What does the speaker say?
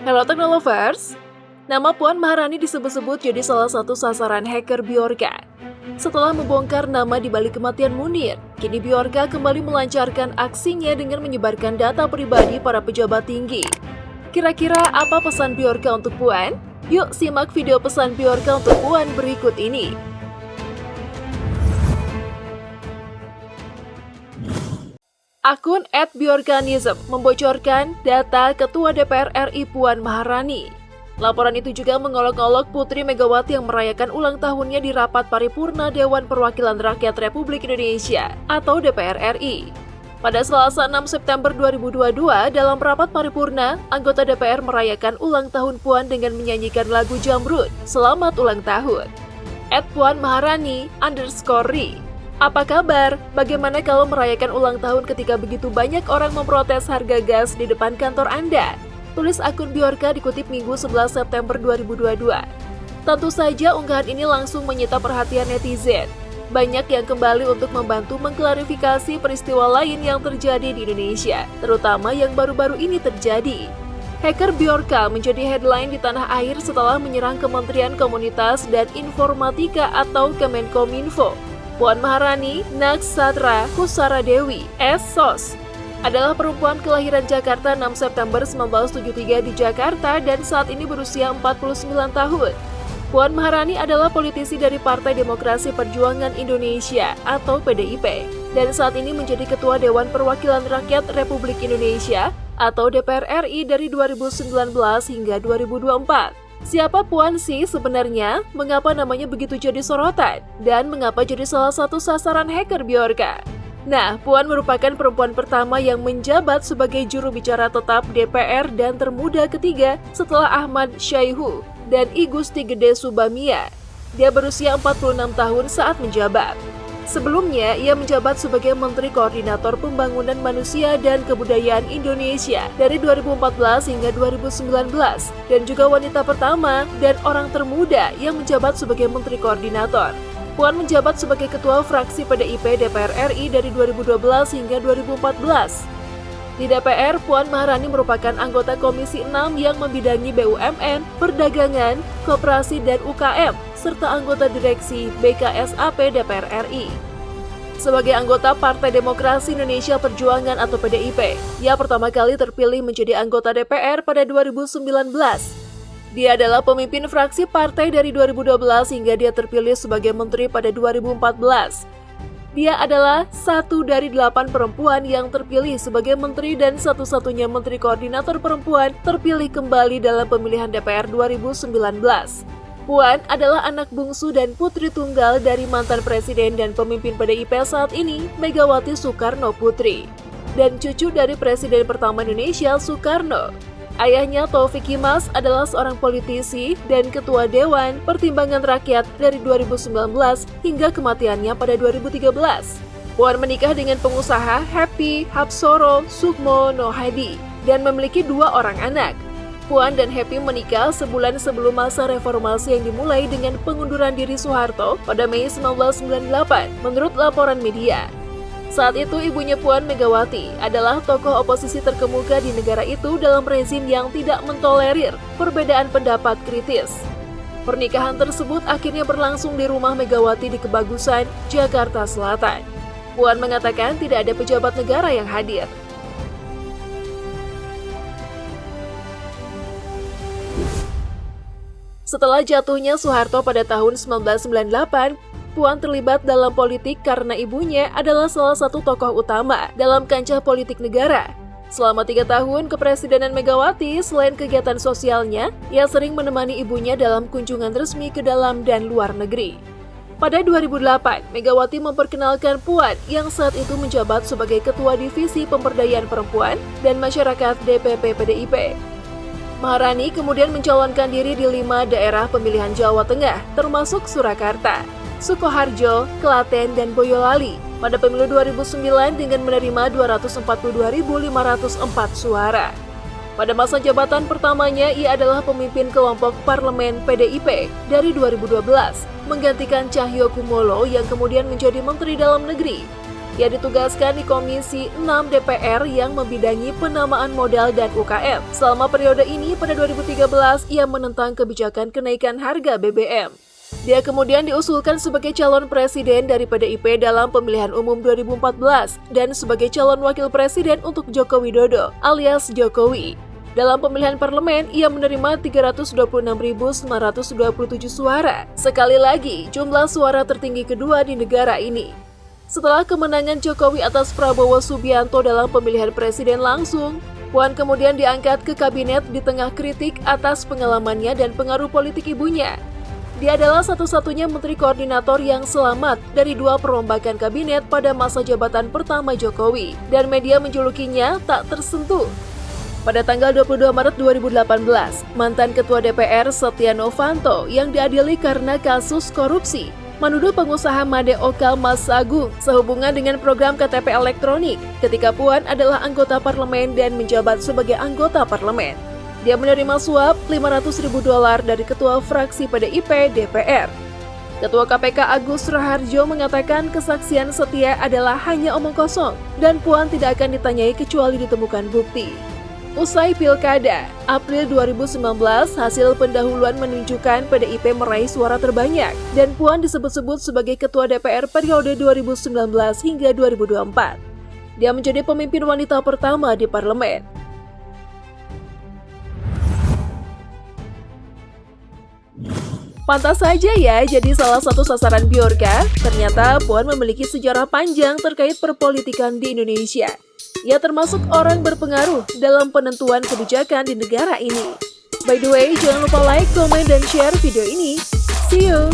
Hello Technolovers, nama Puan Maharani disebut-sebut jadi salah satu sasaran hacker Bjorka. Setelah membongkar nama di balik kematian Munir, kini Bjorka kembali melancarkan aksinya dengan menyebarkan data pribadi para pejabat tinggi. Kira-kira apa pesan Bjorka untuk Puan? Yuk simak video pesan Bjorka untuk Puan berikut ini. Akun @bjorkanism membocorkan data Ketua DPR RI Puan Maharani. Laporan itu juga mengolok-olok Putri Megawati yang merayakan ulang tahunnya di rapat paripurna Dewan Perwakilan Rakyat Republik Indonesia atau DPR RI. Pada Selasa 6 September 2022, dalam rapat paripurna, anggota DPR merayakan ulang tahun Puan dengan menyanyikan lagu Jamrud, Selamat Ulang Tahun. @puanmaharani_ri. Apa kabar? Bagaimana kalau merayakan ulang tahun ketika begitu banyak orang memprotes harga gas di depan kantor Anda? Tulis akun Bjorka dikutip Minggu 11 September 2022. Tentu saja unggahan ini langsung menyita perhatian netizen. Banyak yang kembali untuk membantu mengklarifikasi peristiwa lain yang terjadi di Indonesia, terutama yang baru-baru ini terjadi. Hacker Bjorka menjadi headline di tanah air setelah menyerang Kementerian Komunitas dan Informatika atau Kemenkominfo. Puan Maharani Naksatra Kusara Dewi (SOS) adalah perempuan kelahiran Jakarta 6 September 1973 di Jakarta dan saat ini berusia 49 tahun. Puan Maharani adalah politisi dari Partai Demokrasi Perjuangan Indonesia atau PDIP dan saat ini menjadi Ketua Dewan Perwakilan Rakyat Republik Indonesia atau DPR RI dari 2019 hingga 2024. Siapa Puan sih sebenarnya? Mengapa namanya begitu jadi sorotan? Dan mengapa jadi salah satu sasaran hacker Bjorka? Nah, Puan merupakan perempuan pertama yang menjabat sebagai juru bicara tetap DPR dan termuda ketiga setelah Ahmad Syaihu dan I Gusti Gede Subamia. Dia berusia 46 tahun saat menjabat. Sebelumnya, ia menjabat sebagai Menteri Koordinator Pembangunan Manusia dan Kebudayaan Indonesia dari 2014 hingga 2019 dan juga wanita pertama dan orang termuda yang menjabat sebagai Menteri Koordinator. Puan menjabat sebagai Ketua Fraksi PDIP DPR RI dari 2012 hingga 2014. Di DPR, Puan Maharani merupakan anggota Komisi 6 yang membidangi BUMN, Perdagangan, Koperasi dan UKM, serta anggota direksi BKSAP DPR RI. Sebagai anggota Partai Demokrasi Indonesia Perjuangan atau PDIP, ia pertama kali terpilih menjadi anggota DPR pada 2019. Dia adalah pemimpin fraksi partai dari 2012 hingga dia terpilih sebagai menteri pada 2014. Dia adalah satu dari 8 perempuan yang terpilih sebagai menteri dan satu-satunya menteri koordinator perempuan terpilih kembali dalam pemilihan DPR 2019. Puan adalah anak bungsu dan putri tunggal dari mantan presiden dan pemimpin PDIP saat ini, Megawati Soekarno Putri, dan cucu dari Presiden pertama Indonesia, Soekarno. Ayahnya Taufik Kimas adalah seorang politisi dan ketua Dewan Pertimbangan Rakyat dari 2019 hingga kematiannya pada 2013. Puan menikah dengan pengusaha Happy Hapsoro Sukmo Nohadi dan memiliki 2 orang anak. Puan dan Happy menikah sebulan sebelum masa reformasi yang dimulai dengan pengunduran diri Soeharto pada Mei 1998, menurut laporan media. Saat itu ibunya Puan Megawati adalah tokoh oposisi terkemuka di negara itu dalam rezim yang tidak mentolerir perbedaan pendapat kritis. Pernikahan tersebut akhirnya berlangsung di rumah Megawati di Kebagusan, Jakarta Selatan. Puan mengatakan tidak ada pejabat negara yang hadir. Setelah jatuhnya Soeharto pada tahun 1998, Puan terlibat dalam politik karena ibunya adalah salah satu tokoh utama dalam kancah politik negara. Selama 3 tahun kepresidenan Megawati, selain kegiatan sosialnya, ia sering menemani ibunya dalam kunjungan resmi ke dalam dan luar negeri. Pada 2008, Megawati memperkenalkan Puan yang saat itu menjabat sebagai Ketua Divisi Pemberdayaan Perempuan dan Masyarakat DPP PDIP. Maharani kemudian mencalonkan diri di 5 daerah pemilihan Jawa Tengah, termasuk Surakarta, Sukoharjo, Klaten, dan Boyolali pada pemilu 2009 dengan menerima 242.504 suara. Pada masa jabatan pertamanya, ia adalah pemimpin kelompok parlemen PDIP dari 2012, menggantikan Cahyokumolo yang kemudian menjadi Menteri Dalam Negeri. Ia ditugaskan di Komisi 6 DPR yang membidangi penamaan modal dan UKM. Selama periode ini, pada 2013, ia menentang kebijakan kenaikan harga BBM. Dia kemudian diusulkan sebagai calon presiden dari PDIP dalam pemilihan umum 2014 dan sebagai calon wakil presiden untuk Joko Widodo alias Jokowi. Dalam pemilihan parlemen, ia menerima 326.927 suara. Sekali lagi, jumlah suara tertinggi kedua di negara ini. Setelah kemenangan Jokowi atas Prabowo Subianto dalam pemilihan presiden langsung, Puan kemudian diangkat ke kabinet di tengah kritik atas pengalamannya dan pengaruh politik ibunya. Dia adalah satu-satunya menteri koordinator yang selamat dari 2 perombakan kabinet pada masa jabatan pertama Jokowi, dan media menjulukinya tak tersentuh. Pada tanggal 22 Maret 2018, mantan Ketua DPR Setia Novanto yang diadili karena kasus korupsi menuduh pengusaha Made Okal Mas Agung sehubungan dengan program KTP elektronik ketika Puan adalah anggota parlemen dan menjabat sebagai anggota parlemen. Dia menerima suap $500.000 dari ketua fraksi PDIP DPR. Ketua KPK Agus Raharjo mengatakan kesaksian Setia adalah hanya omong kosong dan Puan tidak akan ditanyai kecuali ditemukan bukti. Usai Pilkada, April 2019, hasil pendahuluan menunjukkan PDIP meraih suara terbanyak dan Puan disebut-sebut sebagai Ketua DPR periode 2019 hingga 2024. Dia menjadi pemimpin wanita pertama di parlemen. Pantas saja ya jadi salah satu sasaran Bjorka, ternyata Puan memiliki sejarah panjang terkait perpolitikan di Indonesia. Ia termasuk orang berpengaruh dalam penentuan kebijakan di negara ini. By the way, jangan lupa like, comment, dan share video ini. See you!